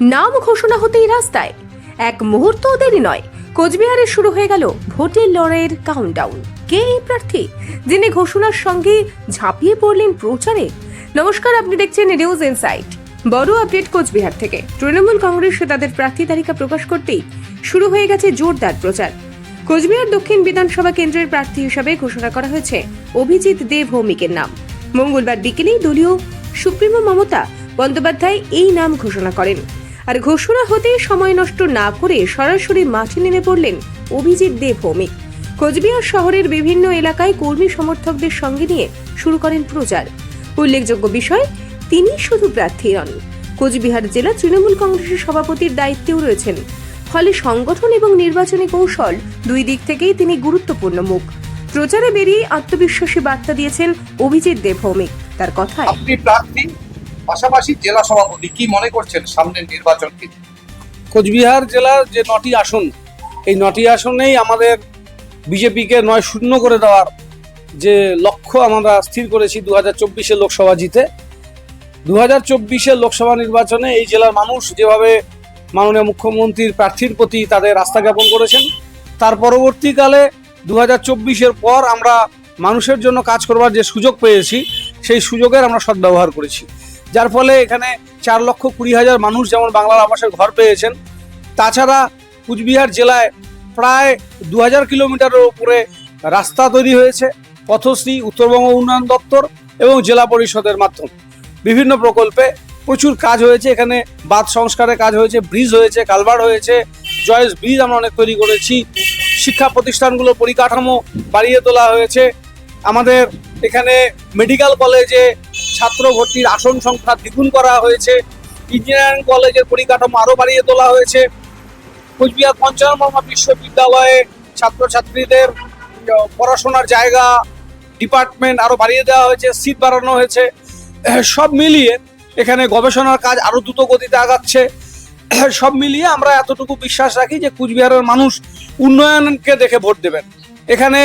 নাম ঘোষণা হতেই রাস্তায় এক মুহূর্ত দেরি নয়, কোচবিহারে শুরু হয়ে গেল ভোটের লড়াইয়ের কাউন্টডাউন। কে এই প্রার্থী যিনি ঘোষণার সঙ্গে ঝাঁপিয়ে পড়লেন প্রচারে? নমস্কার, আপনি দেখছেন নিউজ ইনসাইট। বড় আপডেট কোচবিহার থেকে। তৃণমূল কংগ্রেসে তাদের প্রার্থী তালিকা প্রকাশ করতেই শুরু হয়ে গেছে জোরদার প্রচার। কোচবিহার দক্ষিণ বিধানসভা কেন্দ্রের প্রার্থী হিসাবে ঘোষণা করা হয়েছে অভিজিৎ দে ভৌমিকের নাম। মঙ্গলবার বিকেলেই দলীয় সুপ্রিমো মমতা বন্দ্যোপাধ্যায় এই নাম ঘোষণা করেন। আর ঘোষণা হতেই সময় নষ্ট না করে সরাসরি মাঠে নেমে পড়লেন অভিজিৎ দে ভৌমিক। কোচবিহার শহরের বিভিন্ন এলাকায় কর্মী সমর্থকদের সঙ্গে নিয়ে শুরু করেন প্রচার। উল্লেখযোগ্য বিষয়, তিনি শুধু প্রার্থী নন, কোচবিহার জেলা তৃণমূল কংগ্রেসের সভাপতির দায়িত্বেও রয়েছেন। ফলে সংগঠন এবং নির্বাচনী কৌশল দুই দিক থেকেই তিনি গুরুত্বপূর্ণ মুখ। প্রচারে বেরিয়ে আত্মবিশ্বাসী বার্তা দিয়েছেন অভিজিৎ দে ভৌমিক। তার কথায়, আপনি প্রার্থী, পাশাপাশি জেলা সভাপতি, কি মনে করছেন সামনের নির্বাচনকে? কোচবিহার জেলার যে 9টি আসন, এই 9টি আসনেই আমাদের বিজেপিকে 9-0 করে দেওয়ার যে লক্ষ্য আমরা স্থির করেছি 2024 লোকসভা জিতে। 2024 লোকসভা নির্বাচনে এই জেলার মানুষ যেভাবে মাননীয় মুখ্যমন্ত্রীর প্রার্থীর প্রতি তাদের আস্থা জ্ঞাপন করেছেন, তার পরবর্তীকালে 2024 পর আমরা মানুষের জন্য কাজ করবার যে সুযোগ পেয়েছি, সেই সুযোগের আমরা সদ্ব্যবহার করেছি। যার ফলে এখানে 4,20,000 মানুষ যেমন বাংলার আবাসের ঘর পেয়েছেন, তাছাড়া কুচবিহার জেলায় প্রায় 2000 কিলোমিটারের উপরে রাস্তা তৈরি হয়েছে। পথশ্রী, উত্তরবঙ্গ উন্নয়ন দপ্তর এবং জেলা পরিষদের মাধ্যমে বিভিন্ন প্রকল্পে প্রচুর কাজ হয়েছে। এখানে বাঁধ সংস্কারের কাজ হয়েছে, ব্রিজ হয়েছে, কালভার্ট হয়েছে, জয়েস ব্রিজ আমরা অনেক তৈরি করেছি। শিক্ষা প্রতিষ্ঠানগুলোর পরিকাঠামো বাড়িয়ে তোলা হয়েছে। আমাদের এখানে মেডিকেল কলেজে ছাত্র ভর্তির আসন সংখ্যা দ্বিগুণ করা হয়েছে। ইঞ্জিনিয়ারিং কলেজের পরিকাঠামো আরও বাড়িয়ে তোলা হয়েছে। কোচবিহার পঞ্চানন বিশ্ববিদ্যালয়ে ছাত্রছাত্রীদের পড়াশোনার জায়গা, ডিপার্টমেন্ট আরও বাড়িয়ে দেওয়া হয়েছে, সিট বাড়ানো হয়েছে। সব মিলিয়ে এখানে গবেষণার কাজ আরও দ্রুত গতিতে আগাচ্ছে। সব মিলিয়ে আমরা এতটুকু বিশ্বাস রাখি যে কুচবিহারের মানুষ উন্নয়নকে দেখে ভোট দেবেন। এখানে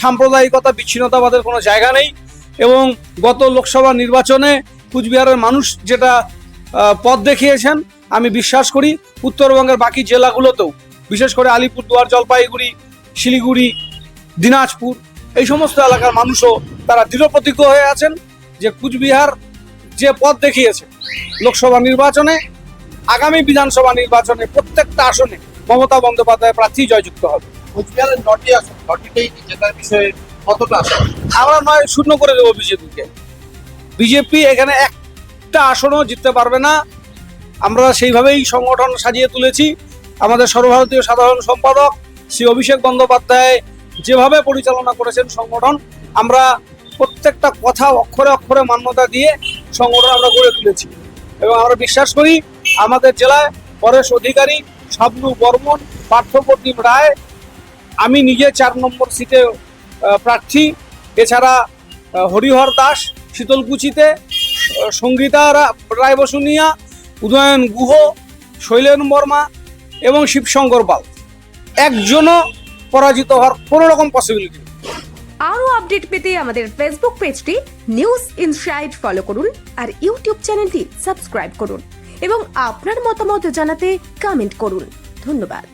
সাম্প্রদায়িকতা, বিচ্ছিন্নতাবাদের কোনো জায়গা নেই। এবং গত লোকসভা নির্বাচনে কুচবিহারের মানুষ যেটা পথ দেখিয়েছেন, আমি বিশ্বাস করি উত্তরবঙ্গের বাকি জেলাগুলোতেও, বিশেষ করে আলিপুরদুয়ার, জলপাইগুড়ি, শিলিগুড়ি, দিনাজপুর, এই সমস্ত এলাকার মানুষও তারা দৃঢ়প্রতিজ্ঞ হয়ে আছেন যে কুচবিহার যে পথ দেখিয়েছে লোকসভা নির্বাচনে, আগামী বিধানসভা নির্বাচনে প্রত্যেকটা আসনে মমতা বন্দ্যোপাধ্যায় প্রার্থী জয়যুক্ত হবে। কোচবিহারের 9টি আসন, 9টিতেই জেতার বিষয়ে কতটা আশা? আমরা 9-0 করে দেবো বিজেপিকে। বিজেপি এখানে একটা আসনও জিততে পারবে না। আমরা সেইভাবেই সংগঠন সাজিয়ে তুলেছি। আমাদের সর্বভারতীয় সাধারণ সম্পাদক শ্রী অভিষেক বন্দ্যোপাধ্যায় যেভাবে পরিচালনা করেছেন সংগঠন, আমরা প্রত্যেকটা কথা অক্ষরে অক্ষরে মান্যতা দিয়ে সংগঠন আমরা গড়ে তুলেছি। এবং আমরা বিশ্বাস করি আমাদের জেলায় পরেশ অধিকারী, শাবনু বর্মন, পার্থপ্রতিম রায়, আমি নিজে 4 নম্বর সিটে প্রার্থী, এছাড়া হরিহর দাস শীতলকুচিতে, সঙ্গীতা রায় বসুনিয়া, উদয়ন গুহ, শৈলেন বর্মা এবং শিবশঙ্কর পাল, একজনও পরাজিত হওয়ার কোনো রকম পসিবিলিটি নেই। আরও আপডেট পেতে আমাদের ফেসবুক পেজটি নিউজ ইনসাইট ফলো করুন আর ইউটিউব চ্যানেলটি সাবস্ক্রাইব করুন এবং আপনার মতামত জানাতে কমেন্ট করুন। ধন্যবাদ।